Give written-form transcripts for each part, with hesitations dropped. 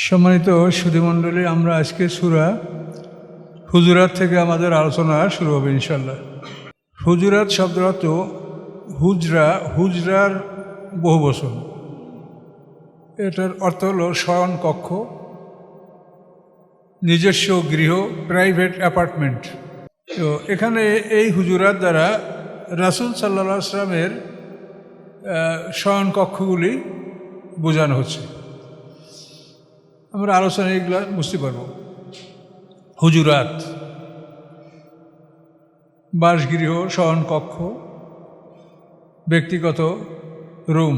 সম্মানিত সুধীমণ্ডলী, আমরা আজকে সূরা হুজুরাত থেকে আমাদের আলোচনা শুরু হবে ইনশাল্লাহ। হুজুরাত শব্দের অর্থ হুজরার বহু বচন। এটার অর্থ হলো শয়ন কক্ষ, নিজস্ব গৃহ, প্রাইভেট অ্যাপার্টমেন্ট। তো এখানে এই হুজুরাত দ্বারা রাসূল সাল্লাল্লাহু আলাইহি ওয়াসাল্লামের শয়ন কক্ষগুলি বোঝানো হচ্ছে। আমরা আলোচনা এগুলো বুঝতে পারব। হুজুরাত বাসগৃহ, শয়ন কক্ষ, ব্যক্তিগত রুম।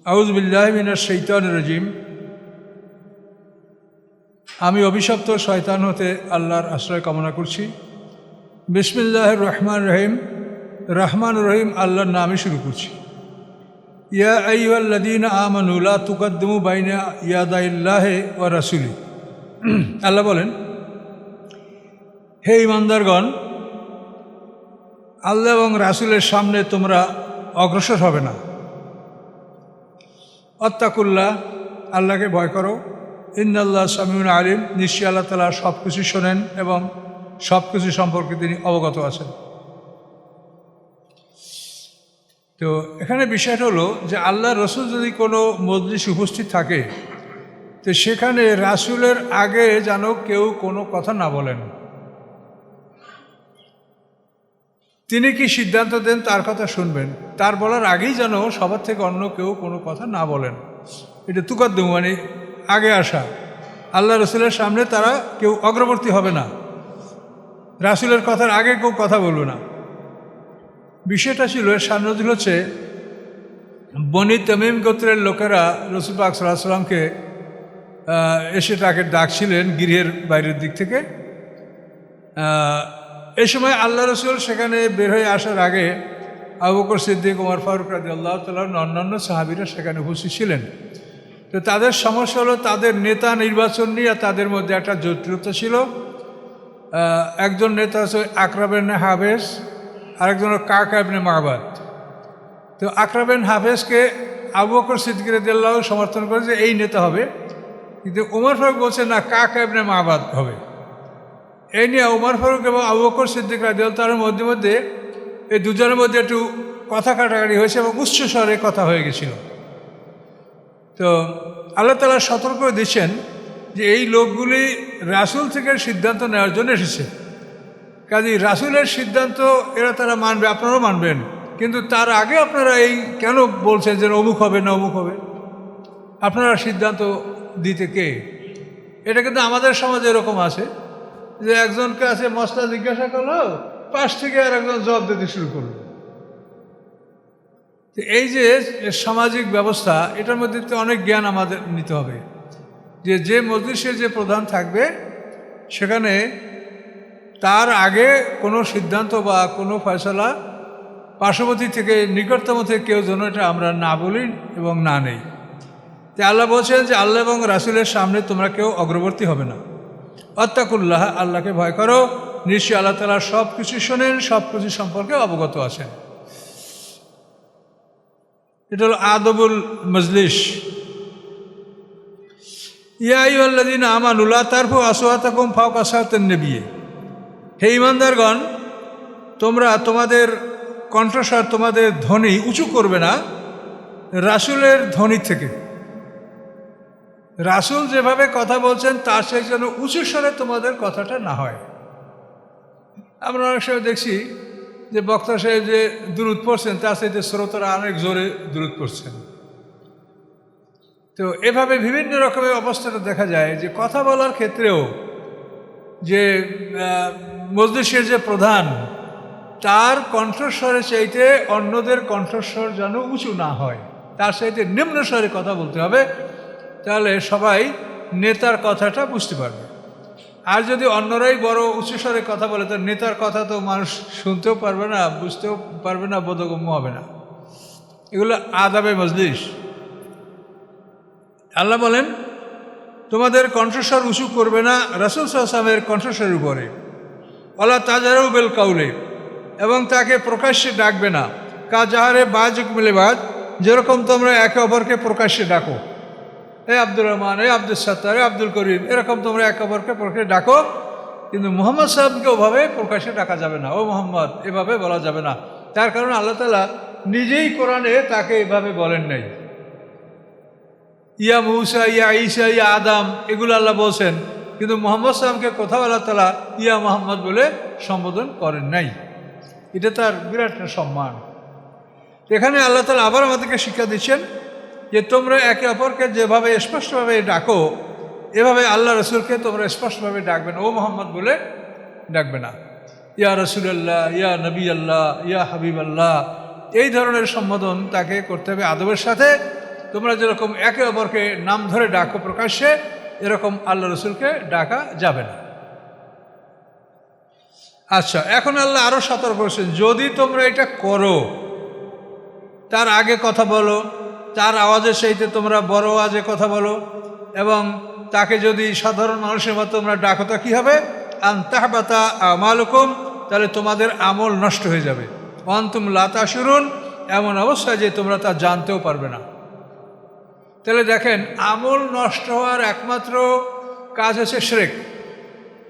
আউযু বিল্লাহি মিনাশ শাইতানির রাজিম। আমি অভিশপ্ত শয়তান হতে আল্লাহর আশ্রয় কামনা করছি। বিসমিল্লাহির রহমানির রহিম। রহমান রহিম আল্লাহর নামে শুরু করছি। ইয়া আইয়ুহাল্লাযীনা আমানু লা তুকদ্দিমু বাইনা ইয়াদাইল্লাহি ওয়া রাসূলি। আল্লাহ বলেন, হে ঈমানদারগণ, আল্লাহ এবং রাসূলের সামনে তোমরা অগ্রসর হবে না। আত্তাকুল্লাহ, আল্লাহকে ভয় করো। ইন্নাল্লাহ সামিউন আলিম, নিশ্চয়ই আল্লাহ তাআলা সব কিছু শোনেন এবং সব কিছু সম্পর্কে তিনি অবগত আছেন। তো এখানে বিষয়টা হলো যে আল্লাহ রসুল যদি কোনো মজলিস উপস্থিত থাকে, তো সেখানে রাসূলের আগে যেন কেউ কোনো কথা না বলেন। তিনি কি সিদ্ধান্ত দেন তার কথা শুনবেন, তার বলার আগেই যেন সবার থেকে অন্য কেউ কোনো কথা না বলেন। এটা তুকদ্দুম, মানে আগে আসা। আল্লাহ রসুলের সামনে তারা কেউ অগ্রবর্তী হবে না, রাসূলের কথার আগে কেউ কথা বলবে না। বিষয়টা ছিল, সান্নজিল হচ্ছে বনি তামিম গোত্রের লোকেরা রাসূল পাক সাল্লাল্লাহু আলাইহি ওয়াসাল্লামকে এসে তাকে ডাকছিলেন গৃহের বাইরের দিক থেকে। এই সময় আল্লাহ রসুল সেখানে বের হয়ে আসার আগে আবু বকর সিদ্দিক, ওমর ফারুক রাদিয়াল্লাহু তাআলা অন্যান্য সাহাবীরা সেখানে উপস্থিত ছিলেন। তো তাদের সমস্যা হলো তাদের নেতা নির্বাচন নিয়ে তাদের মধ্যে একটা জটিলতা ছিল। একজন নেতা হচ্ছে আকরা ইবনে হাবেস, আরেকজন হলো কাকা ইবনে মাবাদ। তো আকরা ইবনে হাবেসকে আবু বকর সিদ্দিক রাদিয়াল্লাহু সমর্থন করে যে এই নেতা হবে, কিন্তু ওমর ফারুক বলছে না, কাকা ইবনে মাবাদ হবে। এই নিয়ে ওমর ফারুক এবং আবু বকর সিদ্দিক রাদিয়াল্লাহু তাআলার মধ্যে এই দুজনের মধ্যে একটু কথা কাটাকাটি হয়েছে এবং উচ্চ স্বরে কথা হয়ে গেছিল। তো আল্লাহ তাআলা সতর্ক করে দিচ্ছেন যে এই লোকগুলি রাসূল থেকে সিদ্ধান্ত নেওয়ার জন্য এসেছে, কাজেই রাসূলের সিদ্ধান্ত এরা তারা মানবে, আপনারাও মানবেন, কিন্তু তার আগে আপনারা এই কেন বলছেন যে অমুক হবে না অমুক হবে? আপনারা সিদ্ধান্ত দিতে কে? এটা কিন্তু আমাদের সমাজে এরকম আছে যে একজনকে আছে মশলা জিজ্ঞাসা করলো, পাশ থেকে আর একজন জবাব দিতে শুরু করলো। তো এই যে সামাজিক ব্যবস্থা, এটার মধ্যে তো অনেক জ্ঞান আমাদের নিতে হবে যে মজলিসে যে প্রধান থাকবে সেখানে তার আগে কোনো সিদ্ধান্ত বা কোনো ফয়সালা পার্শ্ববর্তী থেকে নিকটতম থেকে কেউ যেন এটা আমরা না বলি এবং না নেই। তাই আল্লাহ বলছেন যে আল্লাহ এবং রাসূলের সামনে তোমরা কেউ অগ্রবর্তী হবে না। আত্তাকুল্লাহ, আল্লাহকে ভয় করো, নিশ্চয়ই আল্লাহ তাআলা সব কিছু শোনেন, সব কিছু সম্পর্কে অবগত আছেন। এটা হলো আদবুল মজলিস। ইয়া আইয়ুহাল্লাযীনা আমানু লা তারফু আসওয়াতাকুম ফাওকা সাওতিন নবী। হে ঈমানদারগণ, তোমরা তোমাদের কণ্ঠস্বর, তোমাদের ধ্বনি উঁচু করবে না রাসূলের ধ্বনি থেকে। রাসূল যেভাবে কথা বলছেন তার সেই জন্য উঁচু স্বরে তোমাদের কথাটা না হয়। আমরা অনেক সময় দেখছি যে বক্তা সাহেব যে দুরূদ পড়ছেন তার সাথে শ্রোতারা অনেক জোরে দুরূদ পড়ছেন। তো এভাবে বিভিন্ন রকমের অবস্থাটা দেখা যায় যে কথা বলার ক্ষেত্রেও যে মজলিসের যে প্রধান, তার কণ্ঠস্বরের চাইতে অন্যদের কণ্ঠস্বর যেন উঁচু না হয়, তার চাইতে নিম্ন স্বরে কথা বলতে হবে, তাহলে সবাই নেতার কথাটা বুঝতে পারবে। আর যদি অন্যরাই বড় উচ্চস্বরে কথা বলে, তো নেতার কথা তো মানুষ শুনতেও পারবে না, বুঝতেও পারবে না, বোধগম্য হবে না। এগুলো আদাবে মজলিস। আল্লাহ বলেন তোমাদের কণ্ঠস্বর উঁচু করবে না রাসূল সাল্লাল্লাহু আলাইহি ওয়াসাল্লামের কণ্ঠস্বরের উপরে। ওয়ালা তাজহারু বিল কাউলি, এবং তাকে প্রকাশ্যে ডাকবে না। কাজাহারে বাযুকুম লিবাদ, যেরকম তোমরা একে অপরকে প্রকাশ্যে ডাকো। এ আব্দুর রহমান, এ আব্দুল সত্তার, এ আব্দুল করিম, এরকম তোমরা একে অপরকে প্রকাশে ডাকো, কিন্তু মুহাম্মদ সাহেবকে ওভাবে প্রকাশে ডাকা যাবে না, ও মোহাম্মদ এভাবে বলা যাবে না। তার কারণ আল্লাহ তাআলা নিজেই কোরআনে তাকে এভাবে বলেন নাই। ইয়া মূসা, ইয়া ঈসা, ইয়া আদম এগুলো আল্লাহ বলছেন, কিন্তু মুহাম্মদ সাল্লামকে কোথাও আল্লাহ তাআলা ইয়া মুহাম্মদ বলে সম্বোধন করেন নাই। এটা তার বিরাট সম্মান। এখানে আল্লাহ তাআলা আবার আমাদেরকে শিক্ষা দিচ্ছেন যে তোমরা একে অপরকে যেভাবে স্পষ্টভাবে ডাকো, এভাবে আল্লাহ রসুলকে তোমরা স্পষ্টভাবে ডাকবে না, ও মোহাম্মদ বলে ডাকবে না। ইয়া রসুলাল্লাহ, ইয়া নবী আল্লাহ, ইয়া হাবিব আল্লাহ, এই ধরনের সম্বোধন তাকে করতে হবে আদবের সাথে। তোমরা যেরকম একে অপরকে নাম ধরে ডাকো প্রকাশ্যে, এরকম আল্লাহ রসুলকে ডাকা যাবে না। আচ্ছা, এখন আল্লাহ আরও সতর্ক করছেন, যদি তোমরা এটা করো, তার আগে কথা বলো, তার আওয়াজের সাথে তোমরা বড় আওয়াজে কথা বলো, এবং তাকে যদি সাধারণ মানুষের মতো তোমরা ডাকো, তা কী হবে? আনতাহবাতা আমালুকুম, তাহলে তোমাদের আমল নষ্ট হয়ে যাবে। অন্তুম লা তাশউরুন, এমন অবস্থায় যে তোমরা তা জানতেও পারবে না। তাহলে দেখেন, আমল নষ্ট হওয়ার একমাত্র কাজ হচ্ছে শিরক।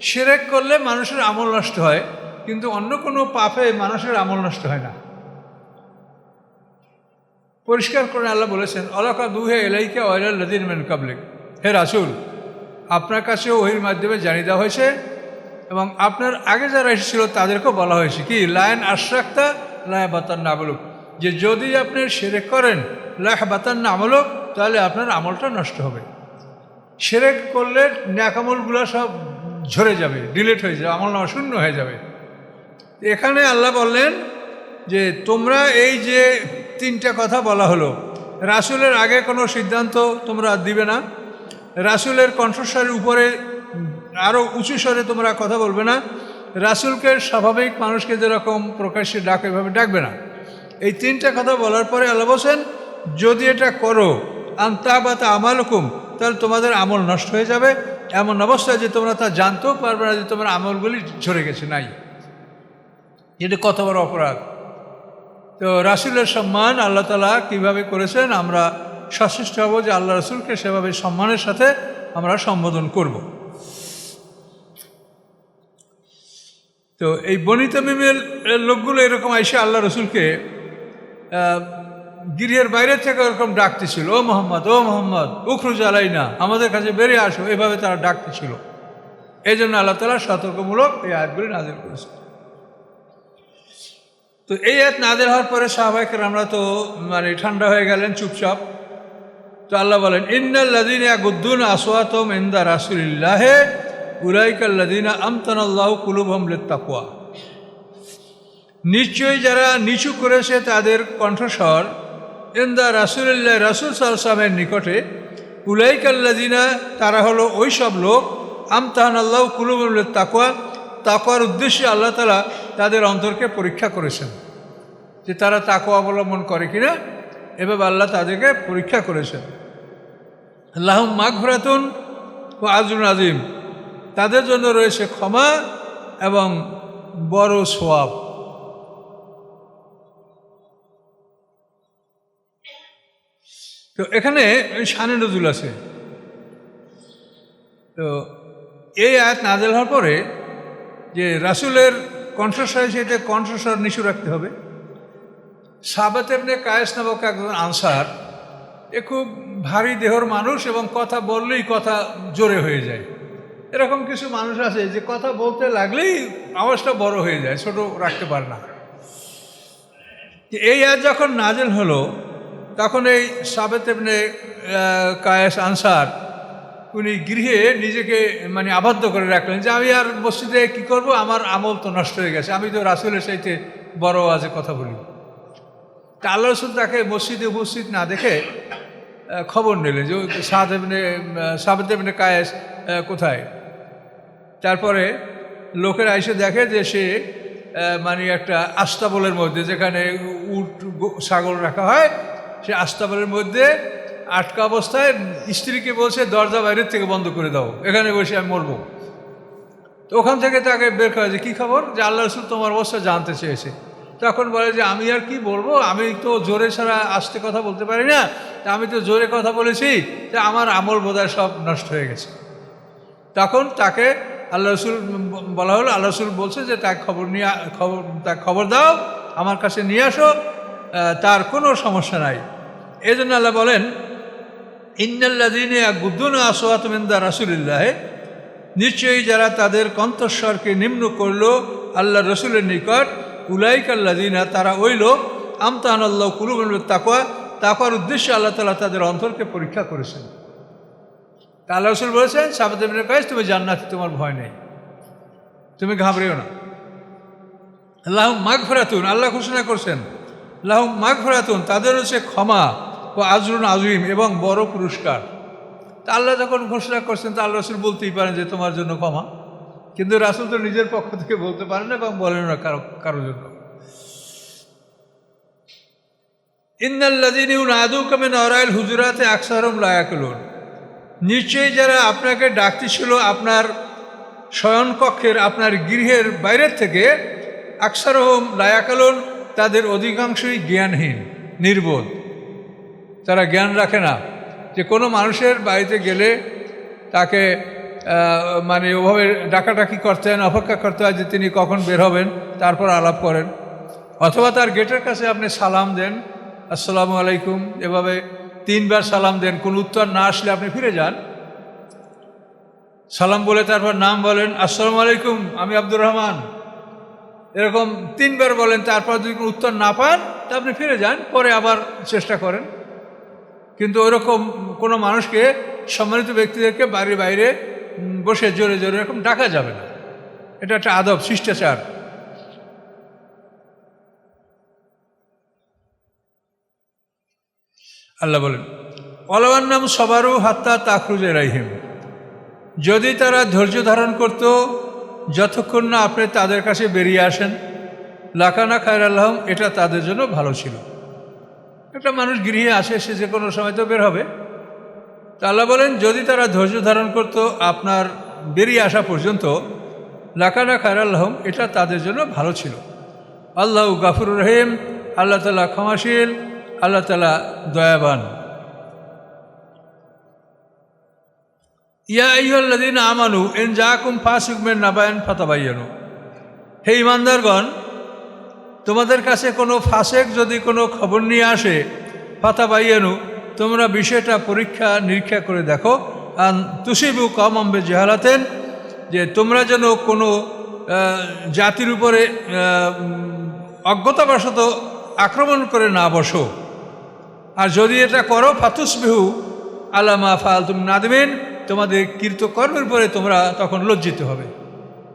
শিরক করলে মানুষের আমল নষ্ট হয়, কিন্তু অন্য কোনো পাপে মানুষের আমল নষ্ট হয় না। পরিষ্কার করে আল্লাহ বলেছেন, অলাকা দুহে এলাইকা ওয়াইলাল লাযিনা মিন কাবলিক, হে রাসূল, আপনার কাছেও ওহির মাধ্যমে জানিয়ে দেওয়া হয়েছে এবং আপনার আগে যারা এসেছিল তাদেরকেও বলা হয়েছে কি, লাইন আশরাকতা লা ইয়াহবাতান্না আমালুক, যে যদি আপনি শিরক করেন লা ইয়াহবাতান্না আমালুক, তাহলে আপনার আমলটা নষ্ট হবে। শিরক করলে নেক আমলগুলো সব ঝরে যাবে, ডিলিট হয়ে যাবে, আমলনামা শূন্য হয়ে যাবে। এখানে আল্লাহ বললেন যে তোমরা এই যে তিনটা কথা বলা হলো, রাসূলের আগে কোনো সিদ্ধান্ত তোমরা দিবে না, রাসূলের কণ্ঠস্বরের উপরে আরও উঁচু স্বরে তোমরা কথা বলবে না, রাসূলকে স্বাভাবিক মানুষকে যেরকম প্রকাশ্যে ডাকে এভাবে ডাকবে না। এই তিনটা কথা বলার পরে আল্লাহ বলছেন, যদি এটা করো আনতাহবাতা আমালুকুম, তাহলে তোমাদের আমল নষ্ট হয়ে যাবে, এমন অবস্থায় যে তোমরা তা জানতেও পারবে না যে তোমার আমলগুলি ঝরে গেছে, নাই। এটা কত বড় অপরাধ। তো রাসূলের সম্মান আল্লাহ তাআলা কীভাবে করেছেন, আমরা সচেষ্ট হব যে আল্লাহ রাসূলকে সেভাবে সম্মানের সাথে আমরা সম্বোধন করব। তো এই বনী তামিমের লোকগুলো এরকম আইসে আল্লাহ রসুলকে গৃহের বাইরে থেকে এরকম ডাকতেছিল, ও মোহাম্মদ, ও মোহাম্মদ উখরুজ আলাইনা, আমাদের কাছে বেরিয়ে আসো, এভাবে তারা ডাকতেছিল। এই জন্য আল্লাহ তাআলা সতর্কমূলক এই আয়াতগুলি নাযিল করেছে। তো এই আয়াত নাযিল হওয়ার পরে সাহাবায়ে কেরামরা তো ঠান্ডা হয়ে গেলেন, চুপচাপ। তো আল্লাহ বলেন, ইন্নাল লাযিনা ইয়াগুদ্দুনা আসওয়াতাহুম ইনদা রাসূলিল্লাহি উলাইকাল লাযিনা আমতানাল্লাহু কুলুবহুম লিত্তাকওয়া, নিশ্চয়ই যারা নিচু করেছে তাদের কণ্ঠস্বর ইনদা রাসূলিল্লাহ, রাসূল সাল্লাল্লাহু আলাইহি ওয়াসাল্লামের নিকটে, উলাইকাল লাযিনা, তারা হলো ওই সব লোক, আমতানাল্লাহু কুলুবহুম লিত্তাকওয়া, তাকওয়ার উদ্দেশ্যে আল্লাহ তাআলা তাদের অন্তরকে পরীক্ষা করেছেন, যে তারা তাকওয়া অবলম্বন করে কিনা, এভাবে আল্লাহ তাদেরকে পরীক্ষা করেছেন। লাহুম মাগফিরাতুন ওয়া আজরুন আযীম, তাদের জন্য রয়েছে ক্ষমা এবং বড় সওয়াব। তো এখানে শানে নজুল আছে। তো এই আয়াত নাযিল হওয়ার পরে যে রাসূলের কণ্ঠস্বরের সাথে কণ্ঠস্বর নিচু রাখতে হবে। সাবাত ইবনে কায়েস নামক একজন আনসার, এ খুব ভারী দেহর মানুষ এবং কথা বললেই কথা জোরে হয়ে যায়। এরকম কিছু মানুষ আছে যে কথা বলতে লাগলেই আওয়াজটা বড় হয়ে যায়, ছোট রাখতে পারে না। এই আয়াত যখন নাযিল হলো, তখন এই সাবাত ইবনে কায়েস আনসার উনি গৃহে নিজেকে আবদ্ধ করে রাখলেন যে আমি আর মসজিদে কি করব, আমার আমল তো নষ্ট হয়ে গেছে, আমি তো রাসূলের সাথে বড় আওয়াজে কথা বলি। তা আল্লাহ রাসূল তাকে মসজিদে উপস্থিত না দেখে খবর নিলেন যে সাবাত ইবনে কায়েস কোথায়। তারপরে লোকেরা এসে দেখে যে সে একটা আস্তাবলের মধ্যে, যেখানে উট ছাগল রাখা হয়, সে আস্তাবলের মধ্যে আটকা অবস্থায় স্ত্রীকে বলছে দরজা বাইরের থেকে বন্ধ করে দাও, এখানে বসে আমি মরবো। তো ওখান থেকে তাকে বের করা, যে কী খবর, যে আল্লাহ রাসূল তোমার অবস্থা জানতে চেয়েছে। তখন বলে যে আমি আর কি বলবো, আমি তো জোরে ছাড়া আস্তে কথা বলতে পারি না, তা আমি তো জোরে কথা বলেছি, যে আমার আমল বোধহয় সব নষ্ট হয়ে গেছে। তখন তাকে আল্লাহ রসুল বলা হলো, আল্লাহ রসুল বলছে যে তাকে খবর দাও, আমার কাছে নিয়ে আসো, তার কোনো সমস্যা নাই। এই জন্য আল্লাহ বলেন, ইন্নাল্লাযীনা ইয়াগুদ্দুনা আসওয়াতাহুম ইনদা রাসূলিল্লাহ, নিশ্চয়ই যারা তাদের কণ্ঠস্বরকে নিম্ন করল আল্লাহ রসুলের নিকট, উলাইকাল্লাযীনা, তারা ওই লোক, আমতাহানাল্লাহু কুলুবাহুম বিত্তাকওয়া, তাকওয়ার উদ্দেশ্যে আল্লাহ তাআলা তাদের অন্তরকে পরীক্ষা করেছেন। তা আল্লাহ রসুল বলেছেন সাবিত ইবনে কায়েস, তুমি জান্নাতি, তোমার ভয় নেই, তুমি ঘাবড়েও না। লাহুম মাগফিরাতুন, আল্লাহ ঘোষণা করছেন, লাহুম মাগফিরাতুন, তাদের হচ্ছে ক্ষমা, ও আজরুন আযীম, এবং বড় পুরস্কার। তা আল্লাহ যখন ঘোষণা করছেন, তা আল্লাহ রসুল বলতেই পারেন যে তোমার জন্য ক্ষমা, কিন্তু রাসূল তো নিজের পক্ষ থেকে বলতে পারেন না এবং বলেন না কারোর জন্য। ইন্নাল্লাযীনা ইউনাদুকা মিন ওয়ারাইল হুজুরাতি আকসারুহুম লা ইয়াকিলুন, নিশ্চয়ই যারা আপনাকে ডাকতেছিল আপনার শয়নকক্ষের, আপনার গৃহের বাইরের থেকে, আকসারুহুম লা ইয়াকিলুন, তাদের অধিকাংশই জ্ঞানহীন, নির্বোধ, তারা জ্ঞান রাখে না। যে কোনো মানুষের বাড়িতে গেলে তাকে মানে ওভাবে ডাকাডাকি করতে হয় না, অপেক্ষা করতে হয় যে তিনি কখন বের হবেন, তারপর আলাপ করেন। অথবা তার গেটের কাছে আপনি সালাম দেন, আসসালামু আলাইকুম, এভাবে 3 বার সালাম দেন, কোনো উত্তর না আসলে আপনি ফিরে যান, সালাম বলে তারপর নাম বলেন, আসসালামু আলাইকুম, আমি আব্দুর রহমান, এরকম 3 বার বলেন। তারপর যদি কোনো উত্তর না পান তা আপনি ফিরে যান, পরে আবার চেষ্টা করেন। কিন্তু ওইরকম কোনো মানুষকে, সম্মানিত ব্যক্তিদেরকে বাড়ির বাইরে বসে জোরে জোরে এরকম ডাকা যাবে না, এটা একটা আদব, শিষ্টাচার। আল্লাহ বলেন, ওয়ালাওয়ান্নাহুম সাবারু হাত্তা তাখরুজা ইলাইহিম, যদি তারা ধৈর্য ধারণ করত যতক্ষণ না আপনি তাদের কাছে বেরিয়ে আসেন, লাকানা খায়রাল লাহুম, এটা তাদের জন্য ভালো ছিল। একটা মানুষ গৃহে আসে, সে যে কোনো সময় তো বের হবে। তা আল্লাহ বলেন, যদি তারা ধৈর্য ধারণ করত আপনার বেরিয়ে আসা পর্যন্ত, লাকানা খায়রাল লাহুম, এটা তাদের জন্য ভালো ছিল। আল্লাহু গাফুরুর রহিম, আল্লাহ তাআলা ক্ষমাশীল, আল্লাহ তাআলা দয়াবান। ইয়া আইয়ুহাল্লাযীনা আমানু ইন জাআকুম ফাসিকুম বিনাবাইন ফাতাবায়ানু, হে ঈমানদারগণ, তোমাদের কাছে কোনো ফাসেক যদি কোনো খবর নিয়ে আসে, ফাতাবায়ানু, তোমরা বিষয়টা পরীক্ষা নিরীক্ষা করে দেখো, আন তুসিবু কওমান বিজাহালাতিন, যে তোমরা যেন কোনো জাতির উপরে অজ্ঞতাবশত আক্রমণ করে না বসো। আর যদি এটা করো, ফাতুসবিহু আলা মা ফাআলতুম নাদিমিন, তোমাদের কৃতকর্মের উপরে তোমরা তখন লজ্জিত হবে।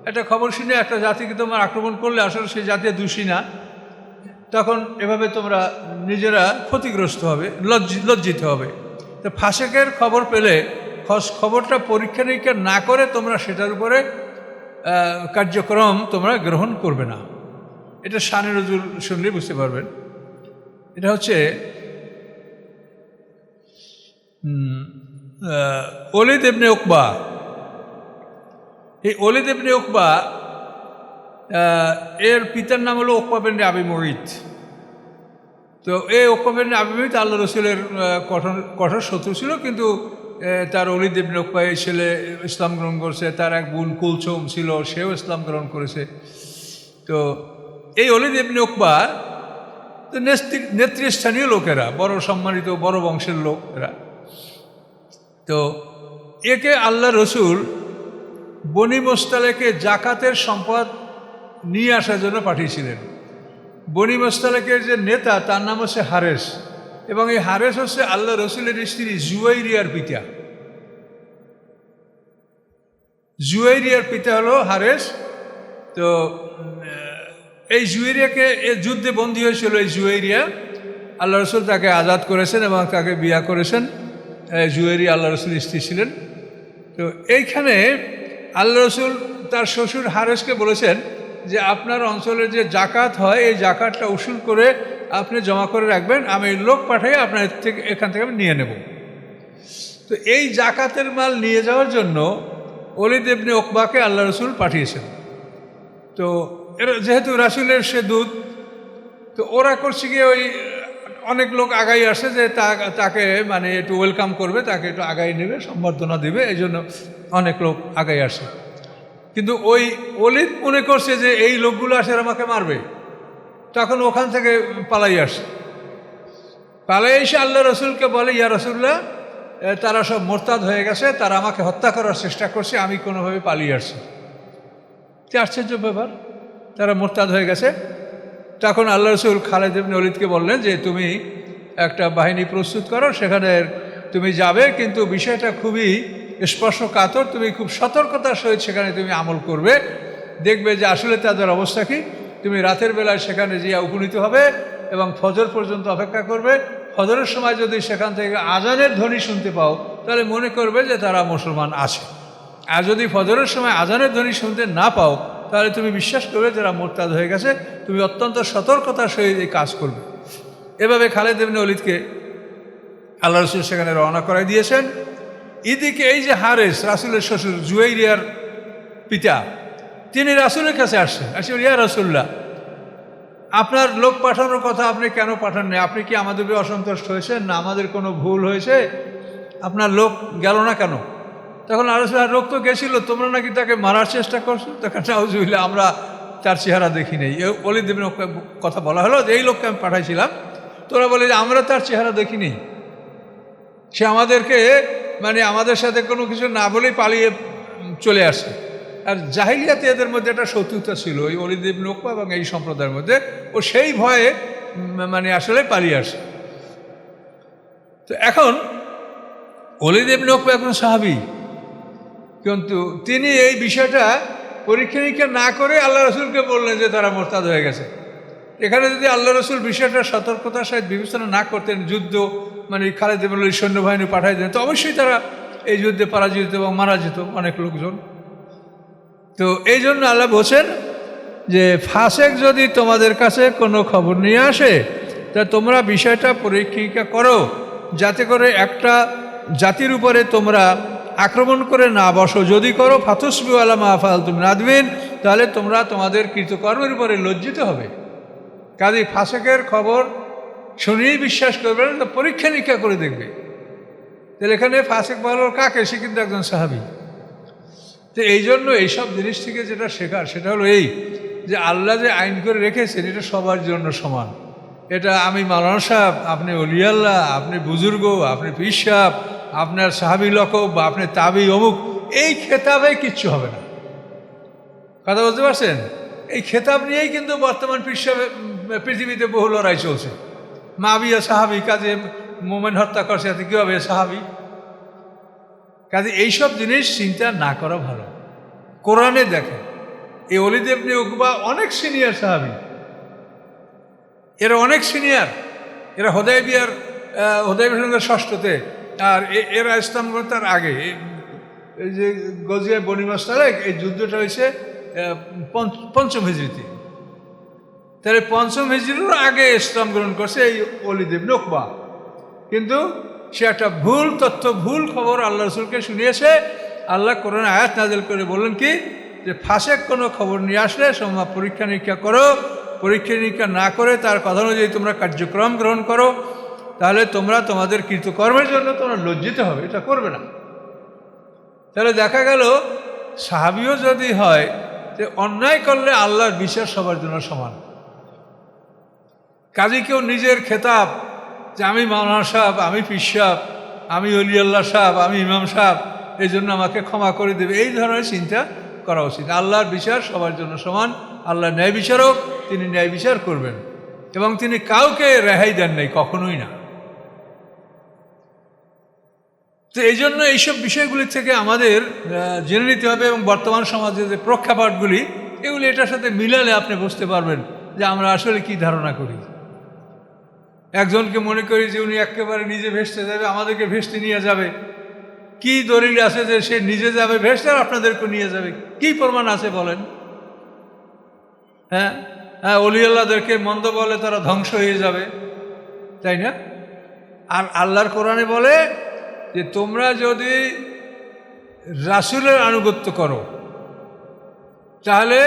একটা খবর শুনে একটা জাতিকে তোমরা আক্রমণ করলে আসলে সেই জাতি দোষী না, তখন এভাবে তোমরা নিজেরা ক্ষতিগ্রস্ত হবে, লজ্জিত হবে। তো ফাসেকের খবর পেলে খবরটা পরীক্ষা নিরীক্ষা না করে তোমরা সেটার উপরে কার্যক্রম তোমরা গ্রহণ করবে না। এটা শানে নজুল শুনলে বুঝতে পারবেন। এটা হচ্ছে ওলীদ ইবনে উকবা। এই ওলীদ ইবনে উকবা, এর পিতার নাম হলো উকবা বিন আবি মুঈত। তো এই উকবা বিন আবি মুঈত আল্লাহ রসুলের কঠোর শত্রু ছিল, কিন্তু তার ওলীদ ইবনে উকবা এই ছেলে ইসলাম গ্রহণ করেছে। তার এক বোন কুলসুম ছিল, সেও ইসলাম গ্রহণ করেছে। তো এই ওলীদ ইবনে উকবা তো নেতৃস্থানীয় লোকেরা, বড় সম্মানিত, বড় বংশের লোক এরা। তো একে আল্লাহ রসুল বনি মোস্তালেকে জাকাতের সম্পদ নিয়ে আসার জন্য পাঠিয়েছিলেন। বনি মোস্তালেকের যে নেতা, তার নাম হচ্ছে হারেস, এবং এই হারেস হচ্ছে আল্লাহ রসুলের স্ত্রী জুয়াইরিয়ার পিতা। জুয়াইরিয়ার পিতা হলো হারেস। তো এই জুয়াইরিয়াকে যুদ্ধে বন্দী হয়েছিল। এই জুয়াইরিয়া, আল্লাহ রসুল তাকে আজাদ করেছেন এবং তাকে বিয়া করেছেন। জুয়াইরিয়া আল্লাহ রসুলের স্ত্রী ছিলেন। তো এইখানে আল্লাহ রসুল তার শ্বশুর হারেসকে বলেছেন যে আপনার অঞ্চলে যে জাকাত হয়, এই জাকাতটা উসুল করে আপনি জমা করে রাখবেন, আমি লোক পাঠাই আপনার এখান থেকে আমি নিয়ে নেব। তো এই জাকাতের মাল নিয়ে যাওয়ার জন্য ওলীদ ইবনে উকবাকে আল্লাহ রসুল পাঠিয়েছেন। তো যেহেতু রাসূলের সে দূত, তো ওরা করছে গিয়ে ওই অনেক লোক আগাই আসে যে তাকে মানে একটু ওয়েলকাম করবে, তাকে একটু আগাই নেবে, সম্বর্ধনা দেবে, এই জন্য অনেক লোক আগাই আসে। কিন্তু ওই ওলিদ মনে করছে যে এই লোকগুলো আসে আমাকে মারবে, তখন ওখান থেকে পালাই আসে। পালাই এসে আল্লাহ রসুলকে বলে, ইয়া রসুল্লাহ, তারা সব মোরতাদ হয়ে গেছে, তারা আমাকে হত্যা করার চেষ্টা করছে, আমি কোনোভাবে পালিয়ে আসছি। কি আশ্চর্য ব্যাপার, তারা মোরতাদ হয়ে গেছে। তখন আল্লাহ রসুল খালিদ ইবনে ওলীদকে বললেন যে তুমি একটা বাহিনী প্রস্তুত করো, সেখানে তুমি যাবে, কিন্তু বিষয়টা খুবই স্পর্শকাতর, তুমি খুব সতর্কতার সহিত সেখানে তুমি আমল করবে, দেখবে যে আসলে তাদের অবস্থা কী। তুমি রাতের বেলায় সেখানে গিয়ে উপনীত হবে এবং ফজর পর্যন্ত অপেক্ষা করবে। ফজরের সময় যদি সেখান থেকে আজানের ধ্বনি শুনতে পাও, তাহলে মনে করবে যে তারা মুসলমান আছে। আর যদি ফজরের সময় আজানের ধ্বনি শুনতে না পাও, তাহলে তুমি বিশ্বাস করবে যারা মোরতাদ হয়ে গেছে। তুমি অত্যন্ত সতর্কতার সহিত এই কাজ করবে। এভাবে খালিদ ইবনে ওলীদকে আল্লাহ রসুল সেখানে রওনা করাই দিয়েছেন। এদিকে এই যে হারেস, রাসূলের শ্বশুর, জুয়াইরিয়ার পিতা, তিনি রাসূলের কাছে আসছেন। আসলে ইয়া রাসূলুল্লাহ, আপনার লোক পাঠানোর কথা আপনি কেন পাঠাননি? আপনি কি আমাদের অসন্তুষ্ট হয়েছেন, না আমাদের কোনো ভুল হয়েছে? আপনার লোক গেল না কেন? তখন আল্লাহ, লোক তো গেছিল, তোমরা নাকি তাকে মারার চেষ্টা করছো। তখন নাউজুবিল্লাহ, আমরা তার চেহারা দেখি নেই। ওলীদ ইবনে কথা বলা হলো যে এই লোককে আমি পাঠাইছিলাম, তোরা বলে যে আমরা তার চেহারা দেখি নেই, সে আমাদেরকে মানে আমাদের সাথে কোনো কিছু না বলেই পালিয়ে চলে আসে। আর জাহিলিয়াতে এদের মধ্যে একটা শত্রুতা ছিল ওই ওলীদ ইবনে উকবা এবং এই সম্প্রদায়ের মধ্যে। ও সেই ভয়ে মানে আসলে পালিয়ে আসে। তো এখন ওলীদ ইবনে উকবা এখন সাহাবী, কিন্তু তিনি এই বিষয়টা পরীক্ষা নিরীক্ষা না করে আল্লাহ রসুলকে বললেন যে তারা মোরতাদ হয়ে গেছে। এখানে যদি আল্লাহ রসুল বিষয়টা সতর্কতার সাথে বিবেচনা না করতেন, যুদ্ধ মানে খালিদ ইবনে ওলীদ সৈন্যবাহিনী পাঠাই দেন, তো অবশ্যই তারা এই যুদ্ধে পরাজিত এবং মারা যেত অনেক লোকজন। তো এই জন্য আল্লাহ বলছেন যে ফাসেক যদি তোমাদের কাছে কোনো খবর নিয়ে আসে, তা তোমরা বিষয়টা পরীক্ষা করো, যাতে করে একটা জাতির উপরে তোমরা আক্রমণ করে না বসো। যদি করো ফাতুসবি আলা মা ফাআলতুম নাদমিন, তাহলে তোমরা তোমাদের কৃতকর্মের উপরে লজ্জিত হবে। কাজেই ফাসেকের খবর শুনিয়েই বিশ্বাস করবে না, তো পরীক্ষা নিরীক্ষা করে দেখবে। তাহলে এখানে ফাসেক বলো কাকে? সে কিন্তু একজন সাহাবী। তো এই জন্য এইসব জিনিস থেকে যেটা শেখার, সেটা হলো এই যে আল্লাহ যে আইন করে রেখেছেন এটা সবার জন্য সমান। এটা আমি মাওলানা সাহেব, আপনি অলিয়াল্লাহ, আপনি বুজুর্গ, আপনি পীর সাহেব, আপনার সাহাবী লকব বা আপনি তাবি অমুক, এই খেতাবে কিচ্ছু হবে না। কথা বলতে পারছেন? এই খেতাব নিয়েই কিন্তু বর্তমান পৃথিবীতে বহু লড়াই চলছে। মাবিয়া সাহাবী, কাজে মোমেন হত্যা করছে, এতে কী হবে? সাহাবী। কাজে এইসব জিনিস চিন্তা না করা ভালো। কোরআনে দেখেন, এই ওলীদ ইবনে উকবা অনেক সিনিয়র সাহাবী, এরা অনেক সিনিয়র, এরা হুদায়বিয়ার সঙ্গে ষষ্ঠতে, আর এরা ইসলাম গ্রহণের আগে। এই যে গজিয়া বনি মুস্তালাক, এই যুদ্ধটা হয়েছে পঞ্চম হিজরিতে। তাহলে পঞ্চম হিজরির আগে ইসলাম গ্রহণ করছে এই ওলীদ ইবনে উকবা। কিন্তু সে একটা ভুল তথ্য, ভুল খবর আল্লাহ রসুলকে শুনিয়েছে। আল্লাহ কোরআনে আয়াত নাযিল করে বললেন কি, যে ফাসেক কোনো খবর নিয়ে আসলে তোমরা পরীক্ষা নিরীক্ষা করো, পরীক্ষা নিরীক্ষা না করে তার কথা অনুযায়ী তোমরা কার্যক্রম গ্রহণ করো, তাহলে তোমরা তোমাদের কৃতকর্মের জন্য তোমরা লজ্জিত হবে। এটা করবে না। তাহলে দেখা গেল সাহাবীও যদি হয়, যে অন্যায় করলে আল্লাহর বিচার সবার জন্য সমান। কাজে কেউ নিজের খেতাব যে আমি মাওলানা সাহেব, আমি পীর সাহেব, আমি অলিয়াল্লাহ সাহেব, আমি ইমাম সাহেব, এই জন্য আমাকে ক্ষমা করে দেবে, এই ধরনের চিন্তা করা উচিত। আল্লাহর বিচার সবার জন্য সমান। আল্লাহ ন্যায় বিচারক, তিনি ন্যায় বিচার করবেন এবং তিনি কাউকে রেহাই দেন নাই, কখনোই না। তো এই জন্য এইসব বিষয়গুলি থেকে আমাদের জেনে নিতে হবে এবং বর্তমান সমাজে যে প্রেক্ষাপটগুলি, এগুলি এটার সাথে মিলালে আপনি বুঝতে পারবেন যে আমরা আসলে কি ধারণা করি। একজনকে মনে করি যে উনি একেবারে নিজে ভেসতে যাবে, আমাদেরকে ভেসতে নিয়ে যাবে। কি দলিল আছে যে সে নিজে যাবে ভেসতে আর আপনাদেরকে নিয়ে যাবে? কি প্রমাণ আছে বলেন? হ্যাঁ হ্যাঁ, অলিয়াল্লাহদেরকে মন্দ বলে তারা ধ্বংস হয়ে যাবে, তাই না? আর আল্লাহর কোরআনে বলে যে তোমরা যদি রাসূলের আনুগত্য করো, তাহলে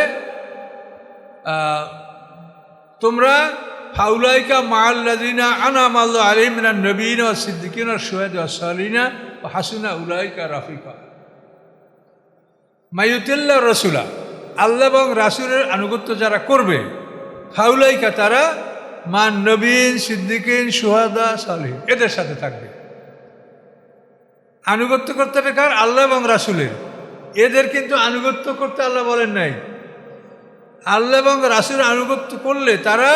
তোমরা ফাউলাইকা মাআল্লাযিনা আনআমা আল্লাহু আলাইহিম মিনান নবিয়্যিনা ওয়াস সিদ্দিকিনা ওয়াস শুহাদা ওয়াস সালিহিনা ওয়া হাসুনা উলাইকা রাফিকা। মাইয়ুতিল্লাহ রাসূলা, আল্লাহ এবং রাসূলের আনুগত্য যারা করবে, ফাউলাইকা তারা মান নবীন সিদ্দিকিন শুহাদা সালিহিন এদের সাথে থাকবে। আনুগত্য করতে হবে কার? আল্লাহ এবং রাসূলের। এদের কিন্তু আনুগত্য করতে আল্লাহ বলেন নাই। আল্লাহ এবং রাসূলের আনুগত্য করলে তারা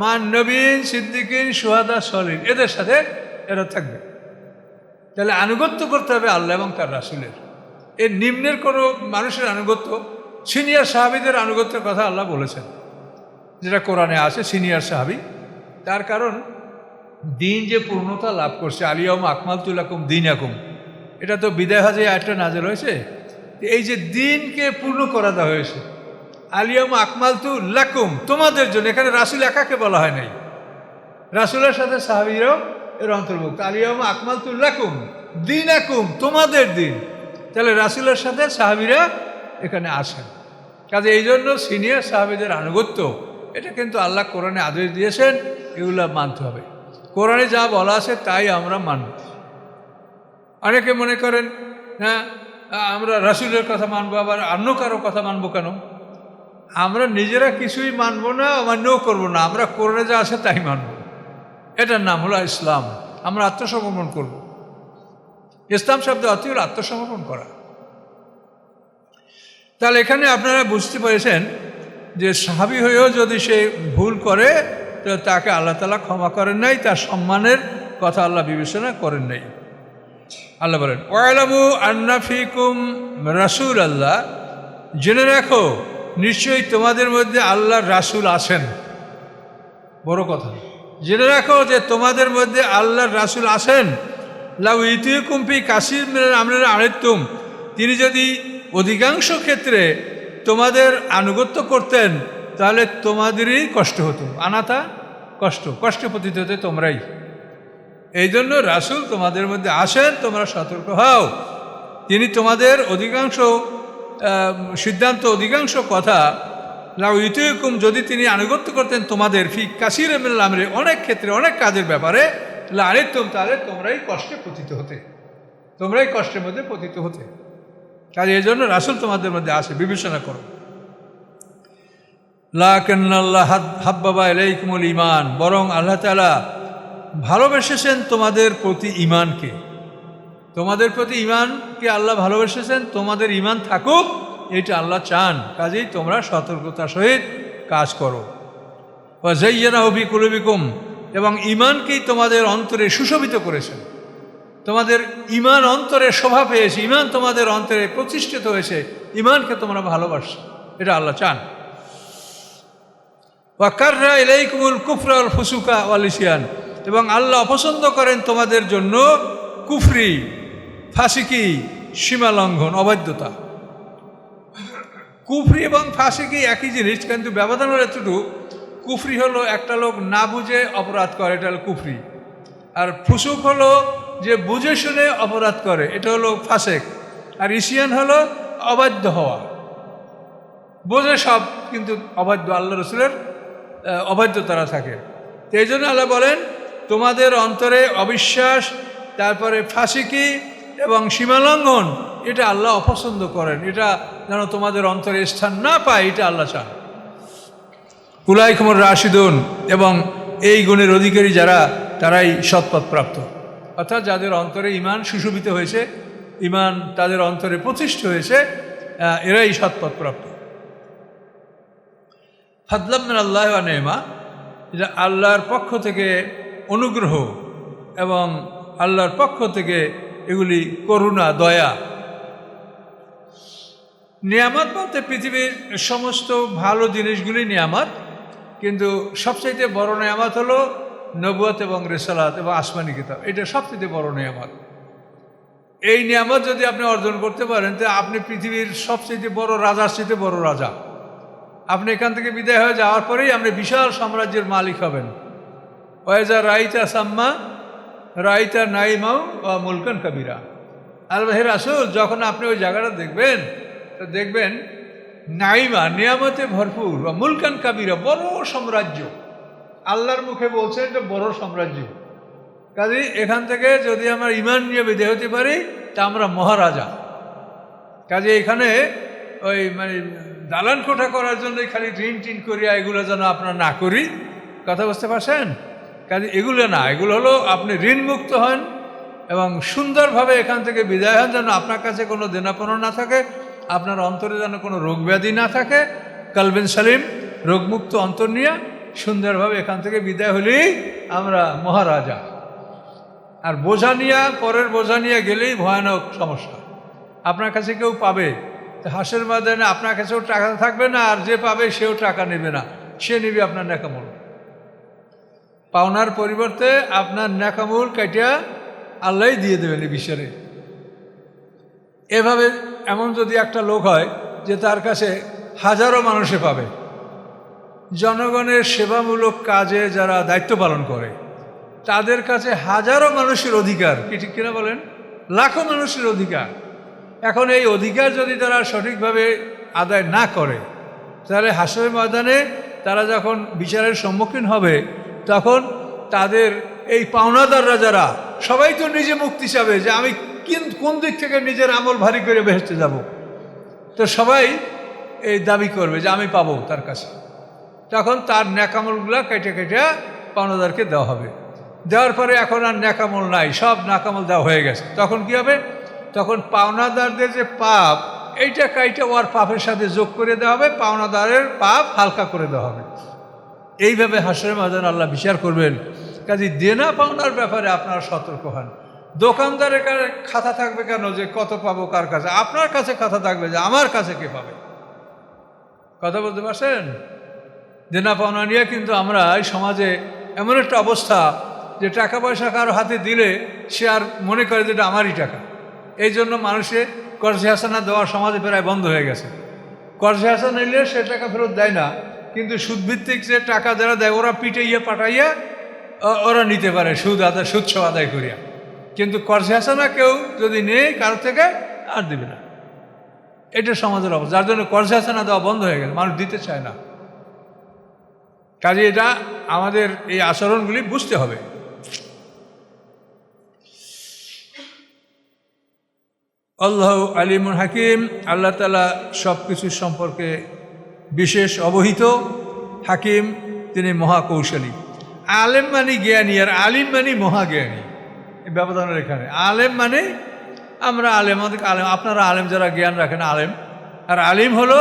মান নবীন সিদ্দিকিন শুহাদা সালিহিন এদের সাথে এরা থাকবে। তাহলে আনুগত্য করতে হবে আল্লাহ এবং তার রাসূলের। এর নিম্নের কোনো মানুষের আনুগত্য, সিনিয়র সাহাবীদের আনুগত্যের কথা আল্লাহ বলেছেন, যেটা কোরআনে আছে সিনিয়র সাহাবী। তার কারণ দিন যে পূর্ণতা লাভ করছে, আলিয়াউমা আকমালতু লাকুম দীনাকুম, এটা তো বিদায় হজে আয়াতটা নাযিল হয়েছে। এই যে দিনকে পূর্ণ করা দেওয়া হয়েছে, আলিয়াউমা আকমালতু লাকুম তোমাদের জন্য, এখানে রাসূল একাকে বলা হয় নাই, রাসূলের সাথে সাহাবীরাও এর অন্তর্ভুক্ত। আলিয়াউমা আকমালতু লাকুম দীনাকুম তোমাদের দিন, তাহলে রাসূলের সাথে সাহাবীরা এখানে আসেন। কাজে এই জন্য সিনিয়র সাহাবীদের আনুগত্য এটা কিন্তু আল্লাহ কোরআনে আদেশ দিয়েছেন, এগুলো মানতে হবে। কোরআনে যা বলা আছে তাই আমরা মানব। অনেকে মনে করেন হ্যাঁ আমরা রাসূলের কথা মানবো, আবার অন্য কারো কথা মানবো কেন? আমরা নিজেরা কিছুই মানবো না, অমান্যও করবো না, আমরা কোরআনে যা আছে তাই মানব। এটার নাম হলো ইসলাম। আমরা আত্মসমর্পণ করব। ইসলাম শব্দ অর্থ হলো আত্মসমর্পণ করা। তাহলে এখানে আপনারা বুঝতে পেরেছেন যে সাহাবী হয়েও যদি সে ভুল করে তো তাকে আল্লাহ তাআলা ক্ষমা করেন নাই, তার সম্মানের কথা আল্লাহ বিবেচনা করেন নাই। আল্লাহ বলেন ওয়ালামু আন্না ফিকুম রাসূলাল্লাহ, জেনে রাখো নিশ্চয়ই তোমাদের মধ্যে আল্লাহর রাসূল আছেন। বড় কথা, জেনে রাখো যে তোমাদের মধ্যে আল্লাহর রাসূল আছেন। লাউ ইউতিকুম ফি কাসীর মিনাল আমরি আনিতুম, তিনি যদি অধিকাংশ ক্ষেত্রে তোমাদের আনুগত্য করতেন তাহলে তোমাদেরই কষ্ট হতো। আনাতা কষ্টে পতিত হতে তোমরাই। এই জন্য রাসূল তোমাদের মধ্যে আসেন, তোমরা সতর্ক হও। তিনি তোমাদের অধিকাংশ সিদ্ধান্ত, অধিকাংশ কথা, লাউ ইউতিকুম যদি তিনি আনুগত্য করতেন তোমাদের ফি কাসীর মিনাল আমরি অনেক ক্ষেত্রে অনেক কাজের ব্যাপারে, লা আনিতুম তাহলে তোমরাই কষ্টে পতিত হতে, তোমরাই কষ্টের মধ্যে পতিত হতে। কাজে এই জন্য রাসূল তোমাদের মধ্যে আসে, বিবেচনা করো। লাকিন্নাল্লাহ হাব্বাবা ইলাইকুমুল ঈমান, বরং আল্লাহ তাআলা ভালোবেসেছেন তোমাদের প্রতি ঈমানকে। তোমাদের প্রতি ঈমানকে আল্লাহ ভালোবেসেছেন, তোমাদের ঈমান থাকুক এটা আল্লাহ চান। কাজেই তোমরা সতর্কতার সহিত কাজ করো। ওয়া যায়্যানাহু ফি কুলুবিকুম, এবং ঈমানকেই তোমাদের অন্তরে সুশোভিত করেছেন। তোমাদের ঈমান অন্তরে শোভা পেয়েছে, ঈমান তোমাদের অন্তরে প্রতিষ্ঠিত হয়েছে, ঈমানকে তোমরা ভালোবাসো, এটা আল্লাহ চান। ওয়া কাররা ইলাইকুমুল কুফরা ওয়াল ফুসুকা ওয়াল ইসয়ান, এবং আল্লাহ অপছন্দ করেন তোমাদের জন্য কুফরি, ফাসিকি, সীমা লঙ্ঘন, অবাধ্যতা। কুফরি এবং ফাসিকি একই জিনিস, কিন্তু ব্যবধান হলো এতটুকু, কুফরি হলো একটা লোক না বুঝে অপরাধ করে, এটা হলো কুফরি। আর ফুসুক হলো যে বুঝে শুনে অপরাধ করে, এটা হলো ফাসেক। আর ইসিয়ান হলো অবাধ্য হওয়া, বোঝে সব কিন্তু অবাধ্য, আল্লাহ রসুলের অবাধ্য তারা থাকে। তো এই জন্য আল্লাহ বলেন তোমাদের অন্তরে অবিশ্বাস, তারপরে ফাসিকি এবং সীমালঙ্ঘন, এটা আল্লাহ অপছন্দ করেন, এটা যেন তোমাদের অন্তরে স্থান না পায়, এটা আল্লাহ চান। উলাইকুমুর রাশিদুন, এবং এই গুণের অধিকারী যারা তারাই সৎপথপ্রাপ্ত, অর্থাৎ যাদের অন্তরে ঈমান সুশোভিত হয়েছে, ঈমান তাদের অন্তরে প্রতিষ্ঠিত হয়েছে, এরাই সৎপথপ্রাপ্ত। ফাদলাম মিনাল্লাহি ওয়া নি'মা, এটা আল্লাহর পক্ষ থেকে অনুগ্রহ এবং আল্লাহর পক্ষ থেকে এগুলি করুণা, দয়া। নিয়ামত বলতে পৃথিবীর সমস্ত ভালো জিনিসগুলি নিয়ামত, কিন্তু সবচাইতে বড় নিয়ামত হলো নবুয়ত এবং রিসালাত এবং আসমানি কিতাব, এটা সবচেয়ে বড় নিয়ামত। এই নিয়ামত যদি আপনি অর্জন করতে পারেন তো আপনি পৃথিবীর সবচেয়ে বড় রাজার চেয়ে বড় রাজা। আপনি এখান থেকে বিদায় হয়ে যাওয়ার পরেই আপনি বিশাল সাম্রাজ্যের মালিক হবেন। ওয়াইজা রাইতা সাম্মা রাইতা নাইমাও বা মুলকান কাবিরা। আল্লাহ রাসূল যখন আপনি ওই জায়গাটা দেখবেন তো দেখবেন নাইমা, নিয়ামতে ভরপুর, বা মুলকান কাবিরা, বড় সাম্রাজ্য। আল্লাহর মুখে বলছেন এটা বড় সাম্রাজ্য। কাজে এখান থেকে যদি আমরা ইমান নিয়ে বিদায় হতে পারি তা আমরা মহারাজা। কাজে এখানে ওই মানে দালান কোঠা করার জন্য খালি ঋণ টিন করিয়া এগুলো যেন আপনার না করি, কথা বুঝতে পারছেন? কাজে এগুলো না, এগুলো হলো আপনি ঋণ মুক্ত হন এবং সুন্দরভাবে এখান থেকে বিদায় হন, যেন আপনার কাছে কোনো দেনাপনা না থাকে, আপনার অন্তরে যেন কোনো রোগ ব্যাধি না থাকে। কালবেন সালিম, রোগমুক্ত অন্তর নিয়ে সুন্দরভাবে এখান থেকে বিদায় হলেই আমরা মহারাজা। আর বোঝা নিয়ে, পরের বোঝা নিয়ে গেলেই ভয়ানক সমস্যা। আপনার কাছে কেউ পাবে, হাসের ময়দানে আপনার কাছেও টাকা থাকবে না, আর যে পাবে সেও টাকা নেবে না, সে নেবে আপনার ন্যাকামূল। পাওনার পরিবর্তে আপনার ন্যাকামূল কাটিয়া আল্লাহই দিয়ে দেবেন এই বিচারে। এভাবে এমন যদি একটা লোক হয় যে তার কাছে হাজারো মানুষে পাবে, জনগণের সেবামূলক কাজে যারা দায়িত্ব পালন করে তাদের কাছে হাজারো মানুষের অধিকার, কি ঠিক কিনা বলেন? লাখো মানুষের অধিকার। এখন এই অধিকার যদি তারা সঠিকভাবে আদায় না করে, তাহলে হাসরের ময়দানে তারা যখন বিচারের সম্মুখীন হবে তখন তাদের এই পাওনাদাররা যারা, সবাই তো নিজে মুক্তি চাবে যে আমি কোন দিক থেকে নিজের আমল ভারী করে বেহেশতে যাব, তো সবাই এই দাবি করবে যে আমি পাবো তার কাছে। তখন তার ন্যাকামলগুলা কেটে কেটে পাওনাদারকে দেওয়া হবে। দেওয়ার পরে এখন আর ন্যাকামল নাই, সব ন্যাকামল দেওয়া হয়ে গেছে। তখন কি হবে? তখন পাওনাদারদের যে পাপ, এইটা কাইটা ওর পাপের সাথে যোগ করে দেওয়া হবে, পাওনাদারের পাপ হালকা করে দেওয়া হবে। এইভাবে হাসরের ময়দানে আল্লাহ বিচার করবেন। কাজে দেনা পাওনার ব্যাপারে আপনারা সতর্ক হন। দোকানদারের কাছে খাতা থাকবে কেন যে কত পাবো কার কাছে? আপনার কাছে খাতা থাকবে যে আমার কাছে কে পাবে। কথা বলতে পারছেন? দেনা পাওনা নিয়ে কিন্তু আমরা এই সমাজে এমন একটা অবস্থা যে টাকা পয়সা কারো হাতে দিলে সে আর মনে করে যে এটা আমারই টাকা। এই জন্য মানুষে কর্জে হাসানা দেওয়া সমাজে প্রায় বন্ধ হয়ে গেছে। কর্জে হাসানা নিলে সে টাকা ফেরত দেয় না, কিন্তু সুদভিত্তিক যে টাকা যারা দেয় ওরা পিটাইয়া পাঠাইয়া ওরা নিতে পারে সুদ আদায়, সুচ্ছ আদায় করিয়া। কিন্তু কর্জে হাসানা কেউ যদি নেই কারো থেকে আর দিবে না। এটা সমাজের অবস্থা, যার জন্য কর্জে হাসানা দেওয়া বন্ধ হয়ে গেছে, মানুষ দিতে চায় না। কাজে এটা আমাদের এই আচরণগুলি বুঝতে হবে। আল্লাহ আলিমুল হাকিম, আল্লাহ তাআলা সব কিছু সম্পর্কে বিশেষ অবহিত। হাকিম, তিনি মহাকৌশলী। আলেম মানে জ্ঞানী, আর আলিম মানে মহাজ্ঞানী। এই ব্যবধানের এখানে আলেম মানে আমরা আলেম, আমাদের আলেম, আপনারা আলেম যারা জ্ঞান রাখেন আলেম, আর আলিম হলো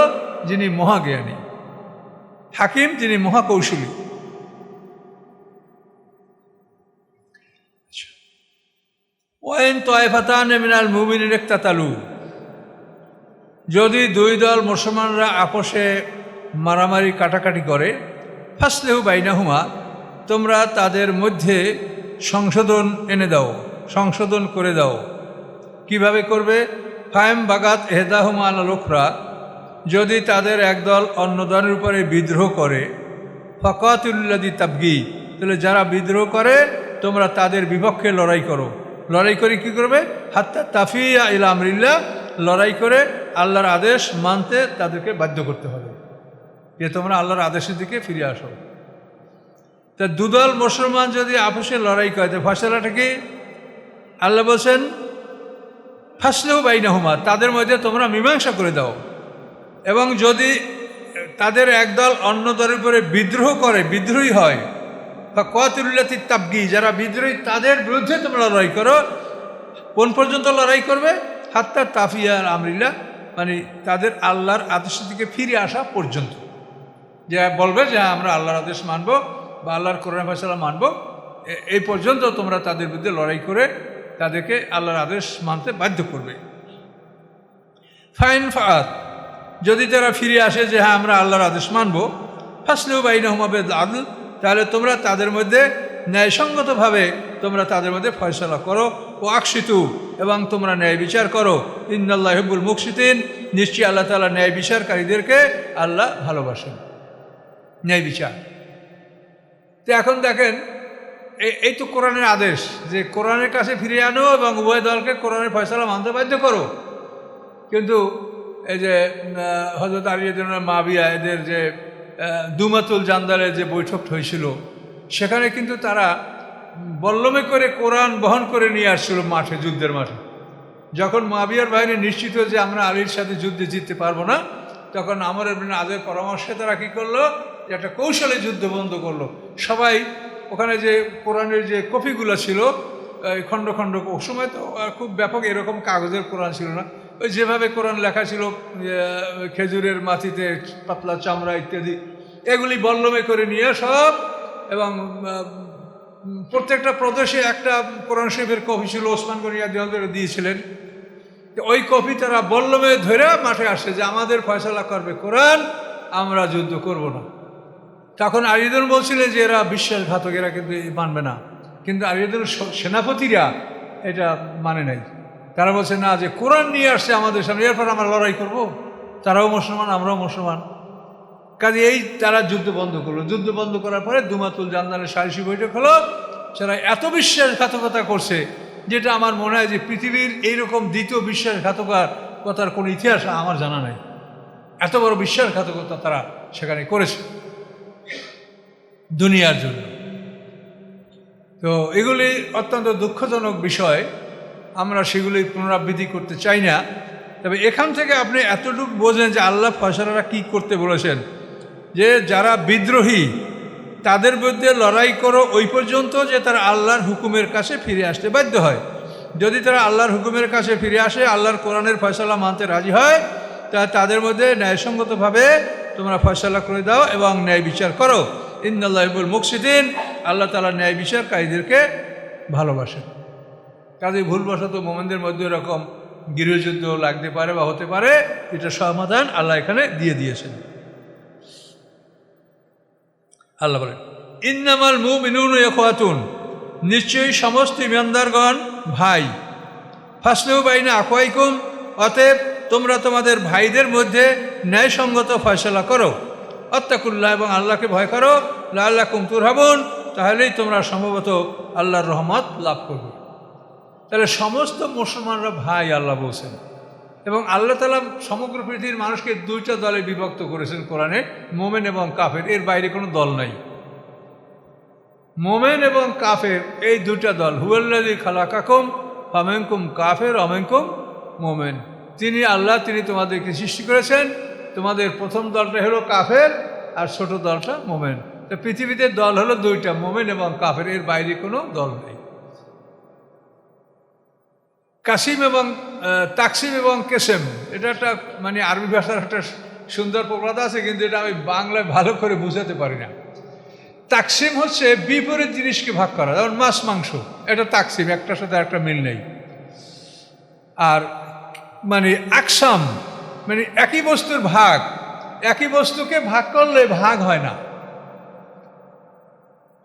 যিনি মহাজ্ঞানী। হাকিম তিনি মহাকৌশলী। ওয়াইন তয়ফাতান মিনাল মুমিনিন ইকতাতালু, যদি দুই দল মুসলমানরা আপোষে মারামারি কাটাকাটি করে, ফাসলিহু বাইনাহুমা, তোমরা তাদের মধ্যে সংশোধন এনে দাও, সংশোধন করে দাও। কিভাবে করবে? ফায়েম বাগাত এহদাহুমা আলাল উখরা, যদি তাদের একদল অন্য দলের উপরে বিদ্রোহ করে, ফাকাতুল্লাযী তাবগী, তাহলে যারা বিদ্রোহ করে তোমরা তাদের বিপক্ষে লড়াই করো। লড়াই করে কি করবে? হাত্তা তাফিয়া ইলা আমরিল্লাহ, লড়াই করে আল্লাহর আদেশ মানতে তাদেরকে বাধ্য করতে হবে যে তোমরা আল্লাহর আদেশের দিকে ফিরে আসো। তা দুদল মুসলমান যদি আপোষে লড়াই করে, ফয়সালাটা কি? আল্লাহ বলছেন ফাসলিহু বাইনাহুমা, তাদের মধ্যে তোমরা মীমাংসা করে দাও। এবং যদি তাদের একদল অন্য দলের উপরে বিদ্রোহ করে, বিদ্রোহী হয়, বা কাতুল্লাতি তাবগী, যারা বিদ্রোহী তাদের বিরুদ্ধে তোমরা লড়াই করো। কোন পর্যন্ত লড়াই করবে? হাত্তা তাফিয়া আমরিল্লাহ, মানে তাদের আল্লাহর আদেশের দিকে ফিরে আসা পর্যন্ত। যে বলবে যে আমরা আল্লাহর আদেশ মানব বা আল্লাহর কোরআন ফায়সালা মানব, এই পর্যন্ত তোমরা তাদের বিরুদ্ধে লড়াই করে তাদেরকে আল্লাহর আদেশ মানতে বাধ্য করবে। ফাইন ফাআত, যদি তারা ফিরে আসে যে হ্যাঁ আমরা আল্লাহর আদেশ মানব, ফাসলিহু বাইনাহুমা বিল আদল, তাহলে তোমরা তাদের মধ্যে ন্যায়সঙ্গতভাবে তোমরা তাদের মধ্যে ফয়সালা করো। ও আকসিতু, এবং তোমরা ন্যায় বিচার করো। ইন্নাল্লাহু ইউহিব্বুল মুকসিতিন, নিশ্চয়ই আল্লাহ তাআলা ন্যায় বিচারকারীদেরকে আল্লাহ ভালোবাসেন। ন্যায় বিচার। তো এখন দেখেন এই তো কোরআনের আদেশ যে কোরআনের কাছে ফিরে আনো এবং উভয় দলকে কোরআনের ফয়সালা মানতে বাধ্য করো। কিন্তু এই যে হযরত আলী রাদিয়াল্লাহু আনহু, মাবিয়া, এদের যে দুমাতুল জান্দালের যে বৈঠকটা হয়েছিল, সেখানে কিন্তু তারা বল্লমে করে কোরআন বহন করে নিয়ে আসছিল মাঠে, যুদ্ধের মাঠে। যখন মুআবিয়ার বাহিনী নিশ্চিত যে আমরা আলীর সাথে যুদ্ধে জিততে পারবো না, তখন আমর ইবনে আদের পরামর্শে তারা কী করলো, যে একটা কৌশলে যুদ্ধ বন্ধ করলো। সবাই ওখানে যে কোরআনের যে কপিগুলো ছিল, খণ্ড খণ্ড, ও সময় তো খুব ব্যাপক এরকম কাগজের কোরআন ছিল না, ওই যেভাবে কোরআন লেখা ছিল খেজুরের মাটিতে পাতলা চামড়া ইত্যাদি, এগুলি বল্লমে করে নিয়ে সব, এবং প্রত্যেকটা প্রদেশে একটা কোরআন শরীফের কপি ছিল, ওসমান গনি রাদিয়াল্লাহু দিয়েছিলেন। ওই কপি তারা বল্লমে ধরে মাঠে আসে যে আমাদের ফয়সালা করবে কোরআন, আমরা যুদ্ধ করব না। তখন আলিদুল বলছিলেন যে এরা বিশ্বাসঘাতক, এরা কিন্তু মানবে না। কিন্তু আলিদুল সেনাপতিরা এটা মানে নাই। তারা বলছে না, যে কোরআন নিয়ে আসছে আমাদের সামনে, এরপর আমরা লড়াই করব, তারাও মুসলমান আমরাও মুসলমান। কাজে এই তারা যুদ্ধ বন্ধ করলো। যুদ্ধ বন্ধ করার পরে দুমাতুল জান্দালের সালিশি বৈঠক হলো। সেটা এত বিশ্বাসঘাতকতা করছে, যেটা আমার মনে হয় যে পৃথিবীর এইরকম দ্বিতীয় বিশ্বাসঘাতকতার কোনো ইতিহাস আমার জানা নাই। এত বড় বিশ্বাসঘাতকতা তারা সেখানে করেছে দুনিয়ার জন্য। তো এগুলি অত্যন্ত দুঃখজনক বিষয়, আমরা সেগুলি পুনরাবৃত্তি করতে চাই না। তবে এখান থেকে আপনি এতটুকু বোঝেন যে আল্লাহ ফয়সালারা কী করতে বলেছেন, যে যারা বিদ্রোহী তাদের বিরুদ্ধে লড়াই করো ওই পর্যন্ত যে তারা আল্লাহর হুকুমের কাছে ফিরে আসতে বাধ্য হয়। যদি তারা আল্লাহর হুকুমের কাছে ফিরে আসে, আল্লাহর কোরআনের ফয়সালা মানতে রাজি হয়, তা তাদের মধ্যে ন্যায়সঙ্গতভাবে তোমরা ফয়সালা করে দাও এবং ন্যায় বিচার করো। ইন্নাল্লাহু ইউহিব্বুল মুকসিতিন, আল্লাহ তাআলা ন্যায় বিচারকারীদেরকে ভালোবাসেন। কাজে ভুলবশত মোমেনদের মধ্যে এরকম গৃহযুদ্ধ লাগতে পারে বা হতে পারে, এটা সমাধান আল্লাহ এখানে দিয়ে দিয়েছেন। আল্লাহ বলেন ইন্নামাল মুমিনুনা ইখওয়াতুন, নিশ্চয়ই সমস্ত ঈমানদারগণ ভাই। ফাসলু বাইনা আখওয়াইকুম, অতএব তোমরা তোমাদের ভাইদের মধ্যে ন্যায়সঙ্গত ফয়সালা করো। আত্তাকুল্লাহ, এবং আল্লাহকে ভয় করো। লাআল্লাকুম তুরহামুন, তাহলেই তোমরা সম্ভবত আল্লাহর রহমত লাভ করবে। তাহলে সমস্ত মুসলমানরা ভাই আল্লাহ বলছেন, এবং আল্লাহ তাআলা সমগ্র পৃথিবীর মানুষকে দুইটা দলে বিভক্ত করেছেন কোরআনে, মোমেন এবং কাফের। এর বাইরে কোনো দল নাই। মোমেন এবং কাফের এই দুইটা দল। হুয়াল্লাযী খালাকাকুম ফামিনকুম কাফির ওয়া মিনকুম মোমেন। তিনি আল্লাহ, তিনি তোমাদেরকে সৃষ্টি করেছেন। তোমাদের প্রথম দলটা হলো কাফের, আর ছোট দলটা মোমেন। তো পৃথিবীতে দল হলো দুইটা, মোমেন এবং কাফের, এর বাইরে কোনো দল নেই। কাসিম এবং তাকসিম এবং কেসেম, এটা একটা মানে আরবি ভাষার একটা সুন্দর প্রবাদ আছে, কিন্তু এটা আমি বাংলায় ভালো করে বুঝাতে পারি না। তাকসিম হচ্ছে বিপরীত জিনিসকে ভাগ করা, যেমন মাছ মাংস, এটা তাকসিম, একটার সাথে একটা মিল নেই। আর মানে আকসাম মানে একই বস্তুর ভাগ, একই বস্তুকে ভাগ করলে ভাগ হয় না,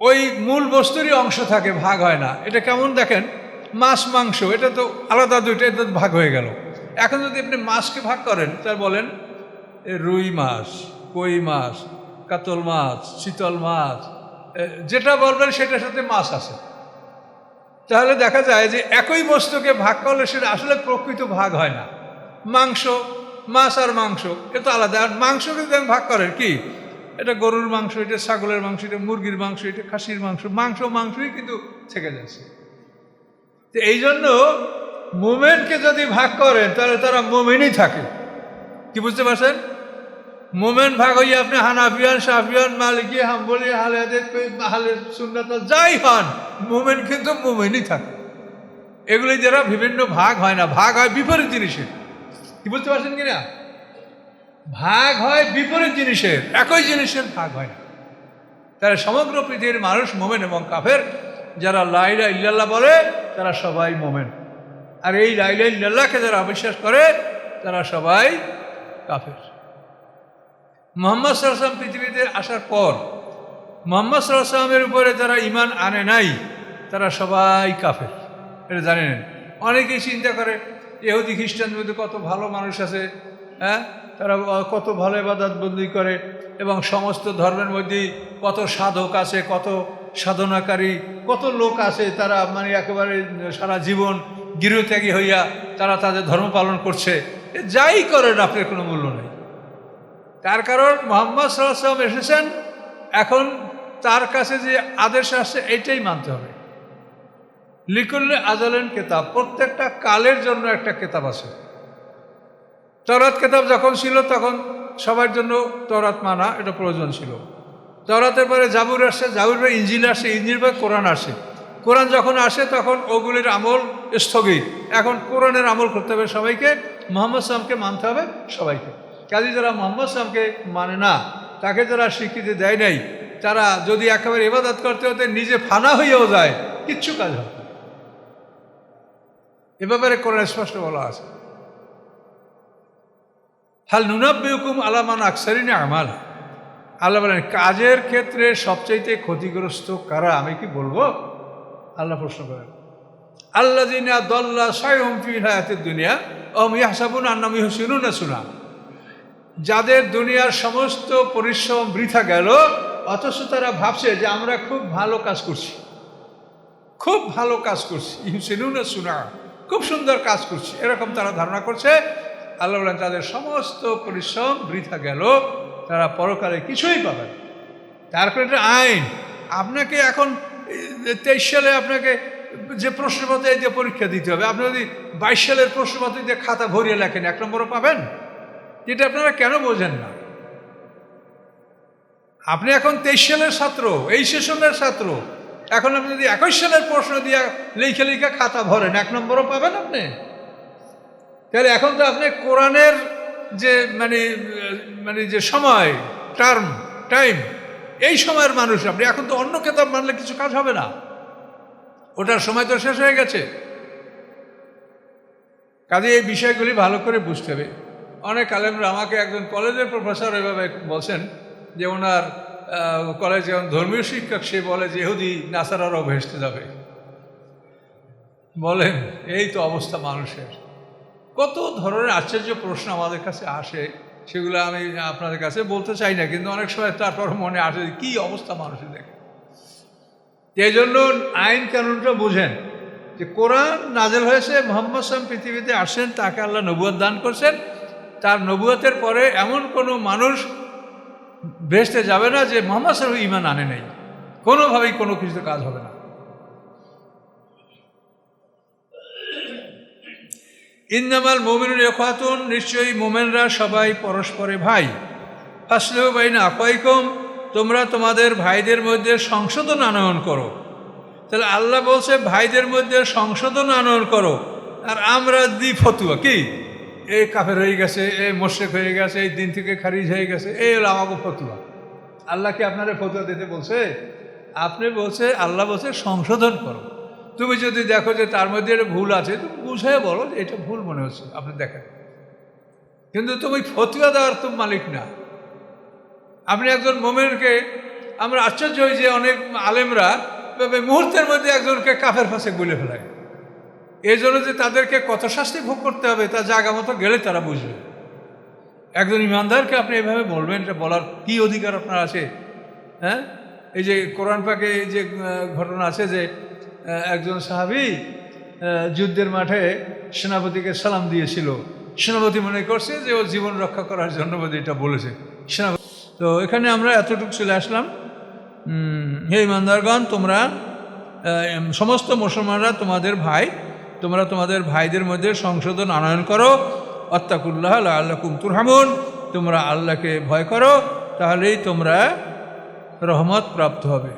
ওই মূল বস্তুরই অংশ থাকে, ভাগ হয় না। এটা কেমন দেখেন, মাছ মাংস এটা তো আলাদা দুইটা, এটা ভাগ হয়ে গেল। এখন যদি আপনি মাছকে ভাগ করেন, তার বলেন রুই মাছ, কই মাছ, কাতল মাছ, শীতল মাছ, যেটা বলবেন সেটার সাথে মাছ আছে, তাহলে দেখা যায় যে একই বস্তুকে ভাগ করলে সেটা আসলে প্রকৃত ভাগ হয় না। মাংস, মাছ আর মাংস এটা আলাদা। আর মাংসকে যদি ভাগ করেন, কি এটা গরুর মাংস, এটা ছাগলের মাংস, এটা মুরগির মাংস, এটা খাসির মাংস, মাংসই কিন্তু থেকে যাচ্ছে। তো এই জন্য মোমেনকে যদি ভাগ করেন, তাহলে তারা মোমেনই থাকে। কি বুঝতে পারছেন? মোমেন ভাগ হইয়া আপনি হানাফিয়ান, শাফিয়ান, মালিকি, হাম্বলি, আহলে হাদিস, আহলে সুন্নাত যাই হন, মোমেন কিন্তু মোমেনই থাকে। এগুলি যারা বিভিন্ন ভাগ হয় না, ভাগ হয় বিপরীত জিনিসের। কি বুঝতে পারছেন কিনা? ভাগ হয় বিপরীত জিনিসের, একই জিনিসের ভাগ হয় না। তারা সমগ্র পৃথিবীর মানুষ মোমেন এবং কাফের। যারা লা ইলাহা ইল্লাল্লাহ বলে তারা সবাই মোমেন, আর এই লা ইলাহা ইল্লাল্লাহকে যারা অবিশ্বাস করে তারা সবাই কাফের। মুহাম্মদ সাল্লাল্লাহু আলাইহি ওয়াসাল্লাম পৃথিবীতে আসার পর মুহাম্মদ সাল্লাল্লাহু আলাইহি ওয়াসাল্লামের উপরে যারা ঈমান আনে নাই, তারা সবাই কাফের। এটা জানেন? অনেকেই চিন্তা করে ইহুদি খ্রিস্টানদের মধ্যে কত ভালো মানুষ আছে, হ্যাঁ, তারা কত ভালো ইবাদত বন্দি করে, এবং সমস্ত ধর্মের মধ্যেই কত সাধক আছে, কত সাধনাকারী, কত লোক আছে, তারা মানে একেবারে সারা জীবন গৃহত্যাগী হইয়া তারা তাদের ধর্ম পালন করছে। যাই করেন আপনার কোনো মূল্য নেই। তার কারণ মুহাম্মদ সাল্লাল্লাহু আলাইহি ওয়াসাল্লাম এসেছেন, এখন তার কাছে যে আদেশ আসছে এটাই মানতে হবে। লিকুল্লি আজালেন কেতাব, প্রত্যেকটা কালের জন্য একটা কেতাব আছে। তওরাত কেতাব যখন ছিল তখন সবার জন্য তওরাত মানা এটা প্রয়োজন ছিল। তওরাতের পরে জাবুর আসে, জাবুর পরে ইঞ্জিল আসে, ইঞ্জিল পরে কোরআন আসে। কোরআন যখন আসে তখন ওগুলির আমল স্থগিত। এখন কোরআনের আমল করতে হবে সবাইকে, মুহাম্মদ সাল্লামকে মানতে হবে সবাইকে। কাজে যারা মুহাম্মদ সাল্লামকে মানে না, তাকে যারা স্বীকৃতি দেয় নাই, তারা যদি একেবারে ইবাদত করতে হতে নিজে ফানা হয়েও যায়, কিচ্ছু কাজ হবে না। এ ব্যাপারে কোরআন স্পষ্ট বলা আছে, হাল নুনাব্বিউকুম আলা মান আকসারিনা আমাল। আল্লাহ বলেন কাজের ক্ষেত্রে সবচাইতে ক্ষতিগ্রস্ত কারা, আমি কি বলবো? আল্লাহ প্রশ্ন করেন, আল্লাযিনা দাল্লা সাইহুম ফিল হায়াতিদ দুনিয়া ওয়া হুম ইয়াহসাবুনা আন্নাহুম ইহসিনুনা সুনা। যাদের দুনিয়ার সমস্ত পরিশ্রম বৃথা গেল, অথচ তারা ভাবছে যে আমরা খুব ভালো কাজ করছি, খুব ভালো কাজ করছি, ইহসিনুনা সুনা, খুব সুন্দর কাজ করছি, এরকম তারা ধারণা করছে। আল্লাহ বলেন তাদের সমস্ত পরিশ্রম বৃথা গেল, তারা পরকালে কিছুই পাবে না। তারপরে একটা আইন, আপনাকে এখন 23 সালে আপনাকে যে প্রশ্নপত্র দিয়ে পরীক্ষা দিতে হবে, আপনি যদি 22 সালের প্রশ্নপত্র দিয়ে খাতা ভরিয়ে লেখেন 1 নম্বরও পাবেন। এটা আপনারা কেন বোঝেন না? আপনি এখন 23 সালের ছাত্র, এই সেশনের ছাত্র, এখন আপনি যদি 21 সালের প্রশ্ন দিয়ে লিখে খাতা ভরেন 1 নম্বরও পাবেন আপনি। তাহলে এখন তো আপনি কোরআনের যে মানে যে সময়, টাইম, এই সময়ের মানুষ আপনি। এখন তো অন্য কেতাব মানলে কিছু কাজ হবে না, ওটার সময় তো শেষ হয়ে গেছে। কাজে এই বিষয়গুলি ভালো করে বুঝতে হবে। অনেক আলেমরা, আমাকে একজন কলেজের প্রফেসর এভাবে বলছেন যে ওনার কলেজে ধর্মীয় শিক্ষক, সে বলে যে ইহুদি নাসারারাও ভেস্তে যাবে। বলেন এই তো অবস্থা মানুষের। কত ধরনের আশ্চর্য প্রশ্ন আমাদের কাছে আসে, সেগুলো আমি আপনাদের কাছে বলতে চাই না, কিন্তু অনেক সময় তারপর মনে আসে কি অবস্থা মানুষের। দেখে এই জন্য আইন কানুনটা বুঝেন যে কোরআন নাজেল হয়েছে, মুহাম্মদ সাল্লাল্লাহু পৃথিবীতে আসেন, তাকে আল্লাহ নবুয়ত দান করছেন। তার নবুয়তের পরে এমন কোনো মানুষ বেহেশতে যাবে না যে মুহাম্মদ সাল্লাল্লাহু ঈমান আনে নাই, কোনোভাবেই কোনো কিছুতে কাজ হবে না। ইন্নামাল মুমিনুনা ইখওয়াতুন, নিশ্চয়ই মোমেনরা সবাই পরস্পরে ভাই। ফাসলিহু বাইনা আখাওয়িকুম, তোমরা তোমাদের ভাইদের মধ্যে সংশোধন আনয়ন করো। তাহলে আল্লাহ বলছে ভাইদের মধ্যে সংশোধন আনয়ন করো, আর আমরা দিই ফতুয়া, কি এই কাফের হয়ে গেছে, এই মুশরিক হয়ে গেছে, এই দিন থেকে খারিজ হয়ে গেছে, এই হলো আমাকে ফতুয়া। আল্লাহ কি আপনারা ফতুয়া দিতে বলছে? আপনি বলছে, আল্লাহ বলছে সংশোধন করো। তুমি যদি দেখো যে তার মধ্যে একটা ভুল আছে, তুমি বুঝাই বলো যে এটা ভুল মনে হচ্ছে, আপনি দেখেন। কিন্তু তুমি ফতুয়া দেওয়ার তুমি মালিক না। আপনি একজন মোমেনকে, আমরা আশ্চর্য হই যে অনেক আলেমরা মুহূর্তের মধ্যে একজনকে কাফের ফাঁসে গুলে ফেলায়। এই জন্য যে তাদেরকে কত শাস্তি ভোগ করতে হবে তা জায়গা মতো গেলে তারা বুঝবে। একজন ইমানদারকে আপনি এভাবে বলবেন, এটা বলার কি অধিকার আপনার আছে? হ্যাঁ, এই যে কোরআন পাকে এই যে ঘটনা আছে যে একজন সাহাবী যুদ্ধের মাঠে সেনাপতিকে সালাম দিয়েছিল। সেনাপতি মনে করছে যে ও জীবন রক্ষা করার জন্য বোধহয় এটা বলেছে সেনাপতি। তো এখানে আমরা এতটুকু চলে আসলাম। হে ইমানদারগণ, তোমরা সমস্ত মুসলমানরা তোমাদের ভাই, তোমরা তোমাদের ভাইদের মধ্যে সংশোধন আনয়ন করো। আত্তাকুল্লাহ লাআল্লাকুম তুরহামুন, তোমরা আল্লাহকে ভয় করো, তাহলেই তোমরা রহমত প্রাপ্ত হবে।